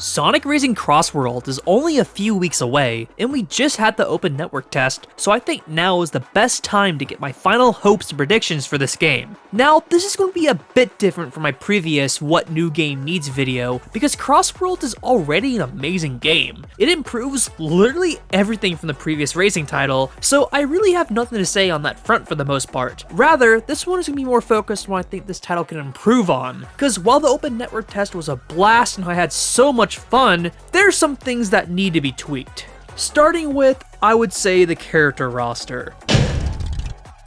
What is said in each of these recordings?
Sonic Racing Crossworlds is only a few weeks away, and we just had the open network test, so I think now is the best time to get my final hopes and predictions for this game. Now, this is going to be a bit different from my previous What New Game Needs video, because Crossworlds is already an amazing game. It improves literally everything from the previous racing title, so I really have nothing to say on that front for the most part. Rather, this one is going to be more focused on what I think this title can improve on, because while the open network test was a blast and I had so much fun, there's some things that need to be tweaked. Starting with, I would say, the character roster.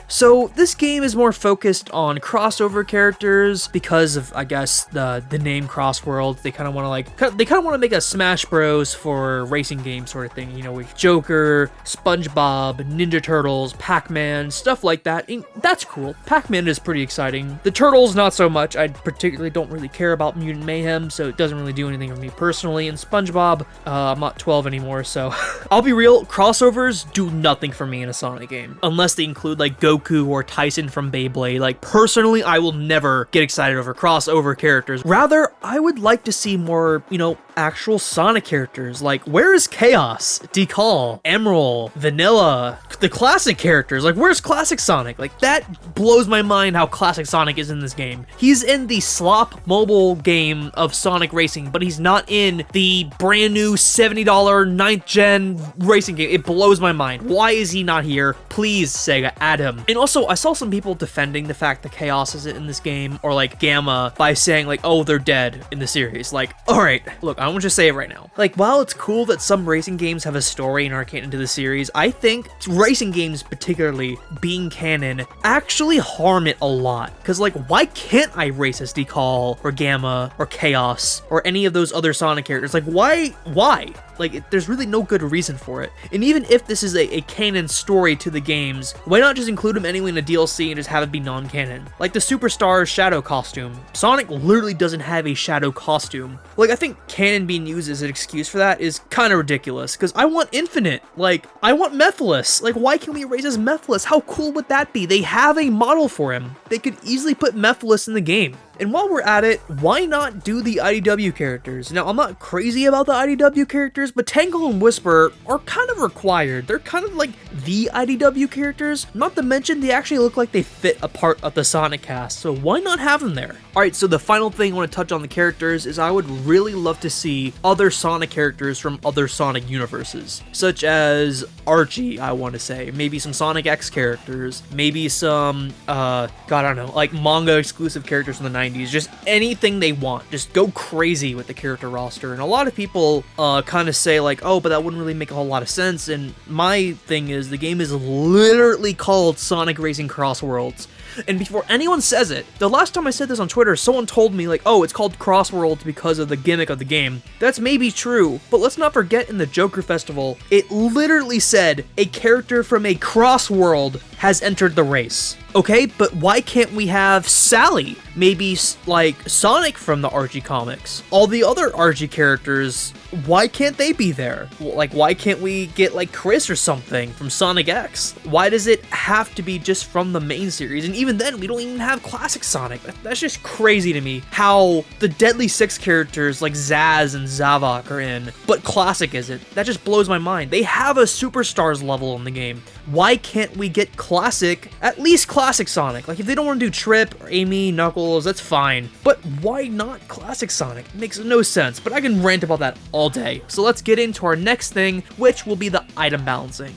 So this game is more focused on crossover characters because of, I guess, the name Crossworlds. They kind of want to make a Smash Bros for racing game sort of thing, you know, with Joker, SpongeBob, Ninja Turtles, Pac-Man, stuff like that. And that's cool. Pac-Man is pretty exciting. The Turtles, not so much. I particularly don't really care about Mutant Mayhem, so it doesn't really do anything for me personally. And SpongeBob, I'm not 12 anymore, so I'll be real, crossovers do nothing for me in a Sonic game, unless they include like Goku or Tyson from Beyblade. Like, personally, I will never get excited over crossover characters. Rather, I would like to see more, you know, actual Sonic characters. Like, where is Chaos, Decal, Emerald, Vanilla, the classic characters? Like, where's classic Sonic? Like, that blows my mind how classic Sonic is in this game. He's in the slop mobile game of Sonic Racing, but he's not in the brand new $70 9th gen racing game. It blows my mind. Why is he not here? Please, Sega, add him. And also, I saw some people defending the fact that Chaos isn't in this game, or like Gamma, by saying like, oh, they're dead in the series. Like, alright, look, I want to just say it right now. Like, while it's cool that some racing games have a story and are canon to the series, I think racing games, particularly being canon, actually harm it a lot. Because, like, why can't I race as Decal, or Gamma, or Chaos, or any of those other Sonic characters? Like, why? Like, there's really no good reason for it. And even if this is a canon story to the games, why not just include them anyway in a DLC and just have it be non-canon? Like the Superstar Shadow costume. Sonic literally doesn't have a Shadow costume. Like, I think canon being used as an excuse for that is kind of ridiculous, because I want Infinite. Like, I want Mephiles. Like, why can't we race as Mephiles? How cool would that be? They have a model for him. They could easily put Mephiles in the game. And while we're at it, why not do the IDW characters? Now, I'm not crazy about the IDW characters, but Tangle and Whisper are kind of required. They're kind of like the IDW characters. Not to mention, they actually look like they fit a part of the Sonic cast, so why not have them there? Alright, so the final thing I want to touch on the characters is I would really love to see other Sonic characters from other Sonic universes, such as Archie, I want to say. Maybe some Sonic X characters, maybe some, God, I don't know, like manga exclusive characters from the 90s. Just anything they want. Just go crazy with the character roster. And a lot of people kind of say like, oh, but that wouldn't really make a whole lot of sense. And my thing is, the game is literally called Sonic Racing Crossworlds. And before anyone says it, the last time I said this on Twitter, someone told me like, oh, it's called Crossworlds because of the gimmick of the game. That's maybe true, but let's not forget in the Joker Festival, it literally said a character from a crossworld has entered the race. Okay, but why can't we have Sally? Maybe like Sonic from the Archie comics. All the other Archie characters, why can't they be there? Like, why can't we get like Chris or something from Sonic X? Why does it have to be just from the main series? And even then, we don't even have classic Sonic. That's just crazy to me how the Deadly Six characters like Zaz and Zavok are in, but classic isn't. That just blows my mind. They have a Superstars level in the game. Why can't we get classic, at least classic Sonic? Like, if they don't want to do Trip or Amy, Knuckles, that's fine. But why not classic Sonic? It makes no sense, but I can rant about that all day. So let's get into our next thing, which will be the item balancing.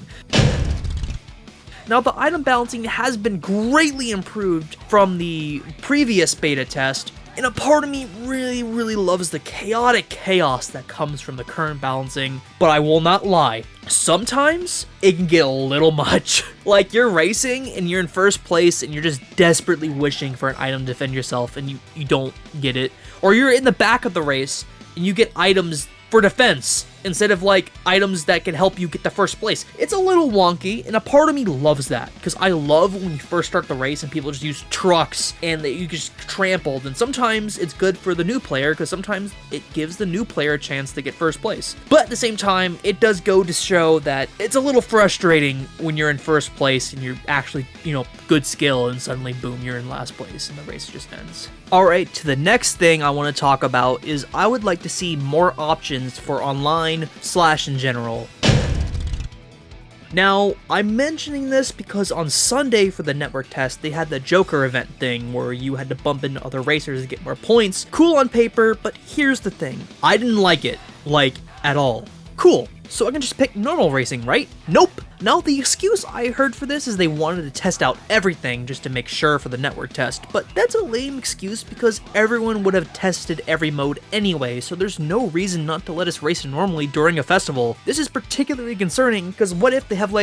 Now, the item balancing has been greatly improved from the previous beta test, and a part of me really loves the chaotic chaos that comes from the current balancing, but I will not lie, sometimes it can get a little much. Like, you're racing and you're in first place and you're just desperately wishing for an item to defend yourself and you don't get it. Or you're in the back of the race and you get items for defense instead of like items that can help you get the first place. It's a little wonky, and a part of me loves that because I love when you first start the race and people just use trucks and you just trampled. And sometimes it's good for the new player because sometimes it gives the new player a chance to get first place. But at the same time, it does go to show that it's a little frustrating when you're in first place and you're actually, good skill, and suddenly boom, you're in last place and the race just ends. Alright, to the next thing I want to talk about is I would like to see more options for online / in general. Now, I'm mentioning this because on Sunday for the network test, they had the Joker event thing where you had to bump into other racers to get more points. Cool on paper, but here's the thing. I didn't like it, at all. Cool. So I can just pick normal racing, right? Nope. Now, the excuse I heard for this is they wanted to test out everything just to make sure for the network test, but that's a lame excuse because everyone would have tested every mode anyway, so there's no reason not to let us race normally during a festival. This is particularly concerning because what if they have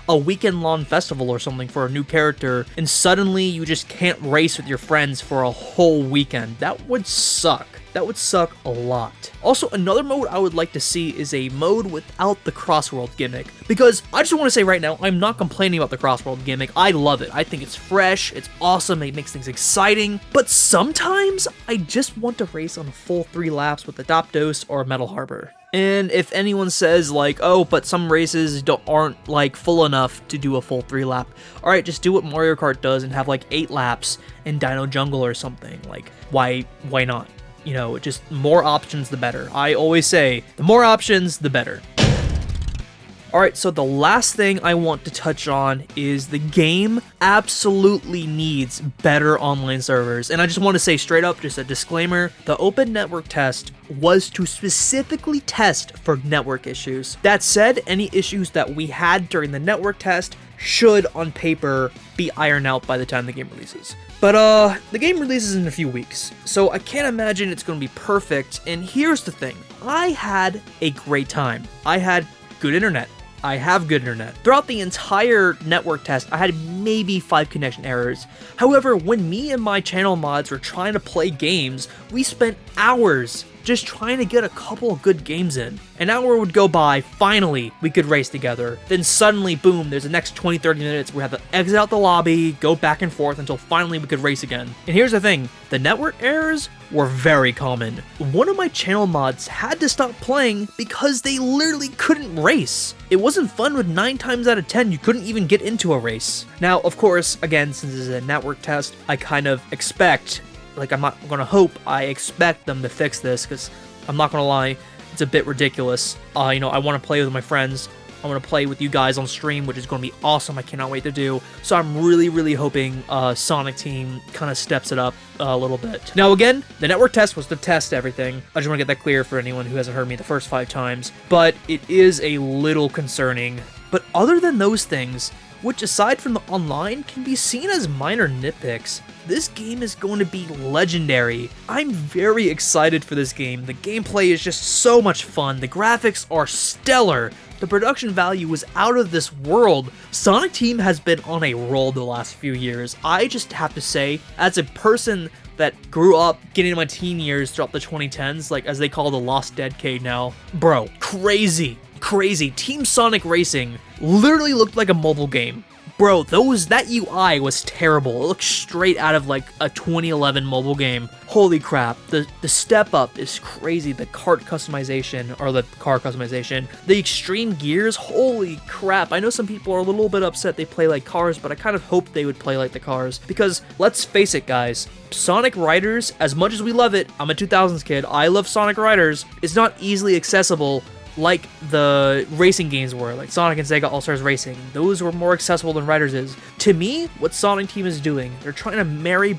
a weekend-long festival or something for a new character, and suddenly you just can't race with your friends for a whole weekend? That would suck. That would suck a lot. Also, another mode I would like to see is a mode without the Crossworld gimmick, because I just want to say right now, I'm not complaining about the Crossworld gimmick. I love it. I think it's fresh, it's awesome, it makes things exciting, but sometimes I just want to race on a full 3 laps with Adoptos or Metal Harbor. And if anyone says oh, but some races aren't full enough to do a full 3 lap, alright, just do what Mario Kart does and have 8 laps in Dino Jungle or something. Why not? Just more options the better. I always say, the more options, the better. Alright, so the last thing I want to touch on is the game absolutely needs better online servers. And I just want to say straight up, just a disclaimer, the open network test was to specifically test for network issues. That said, any issues that we had during the network test should, on paper, be ironed out by the time the game releases. But, the game releases in a few weeks, so I can't imagine it's going to be perfect, and here's the thing. I had a great time. I had good internet. I have good internet. Throughout the entire network test, I had maybe 5 connection errors. However, when me and my channel mods were trying to play games, we spent hours just trying to get a couple of good games in. An hour would go by, finally, we could race together. Then suddenly, boom, there's the next 20-30 minutes we have to exit out the lobby, go back and forth until finally we could race again. And here's the thing, the network errors were very common. One of my channel mods had to stop playing because they literally couldn't race. It wasn't fun with 9 times out of 10 you couldn't even get into a race. Now, of course, again, since this is a network test, I kind of expect, I'm not gonna hope, I expect them to fix this, because I'm not gonna lie, it's a bit ridiculous. I want to play with my friends, I want to play with you guys on stream, which is going to be awesome, I cannot wait to do, so I'm really hoping Sonic Team kind of steps it up a little bit. Now again, the network test was to test everything, I just want to get that clear for anyone who hasn't heard me the first 5 times, but it is a little concerning. But other than those things, which aside from the online can be seen as minor nitpicks, this game is going to be legendary. I'm very excited for this game. The gameplay is just so much fun. The graphics are stellar. The production value is out of this world. Sonic Team has been on a roll the last few years. I just have to say, as a person that grew up getting in my teen years throughout the 2010s, as they call the Lost Decade now, bro, crazy. Team Sonic Racing literally looked like a mobile game. Bro, that UI was terrible. It looked straight out of a 2011 mobile game. Holy crap, the step up is crazy. The car customization, the extreme gears, holy crap. I know some people are a little bit upset they play like cars, but I kind of hope they would play like the cars, because let's face it guys, Sonic Riders, as much as we love it, I'm a 2000s kid, I love Sonic Riders, it's not easily accessible like the racing games were, like Sonic and Sega All-Stars Racing. Those were more accessible than Riders is. To me, what Sonic Team is doing, they're trying to marry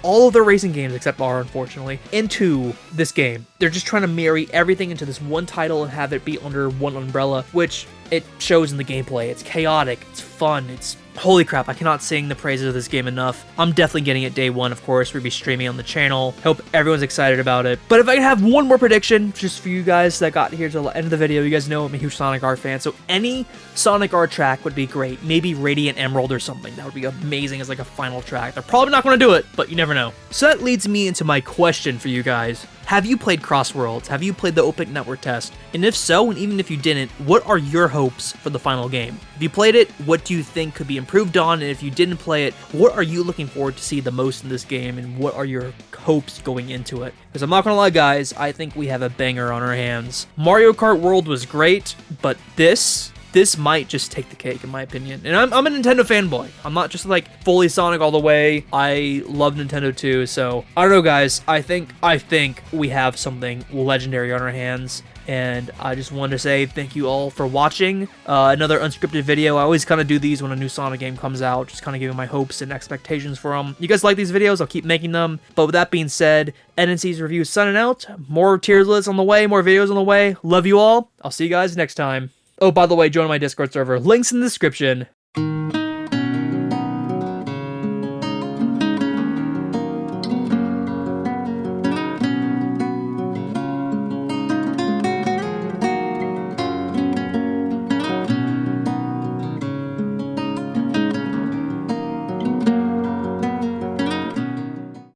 all of their racing games, except R, unfortunately, into this game. They're just trying to marry everything into this one title and have it be under one umbrella, which it shows in the gameplay. It's chaotic, it's fun, holy crap, I cannot sing the praises of this game enough. I'm definitely getting it day one, of course. We'll be streaming on the channel. Hope everyone's excited about it. But if I can have one more prediction, just for you guys that got here to the end of the video, you guys know I'm a huge Sonic R fan, so any Sonic R track would be great. Maybe Radiant Emerald or something. something. That would be amazing as like a final track. They're probably not going to do it, but you never know. So that leads me into my question for you guys. Have you played Crossworlds? Have you played the Open Network test? And if so, and even if you didn't, what are your hopes for the final game? If you played it, what do you think could be improved on? And if you didn't play it, what are you looking forward to see the most in this game? And what are your hopes going into it? Because I'm not gonna lie, guys, I think we have a banger on our hands. Mario Kart World was great, but this might just take the cake, in my opinion. And I'm a Nintendo fanboy. I'm not just like fully Sonic all the way. I love Nintendo too. So I don't know, guys. I think we have something legendary on our hands. And I just wanted to say thank you all for watching another unscripted video. I always kind of do these when a new Sonic game comes out, just kind of giving my hopes and expectations for them. You guys like these videos? I'll keep making them. But with that being said, NNC's review signing out. More tiers lists on the way, more videos on the way. Love you all. I'll see you guys next time. Oh, by the way, join my Discord server. Links in the description.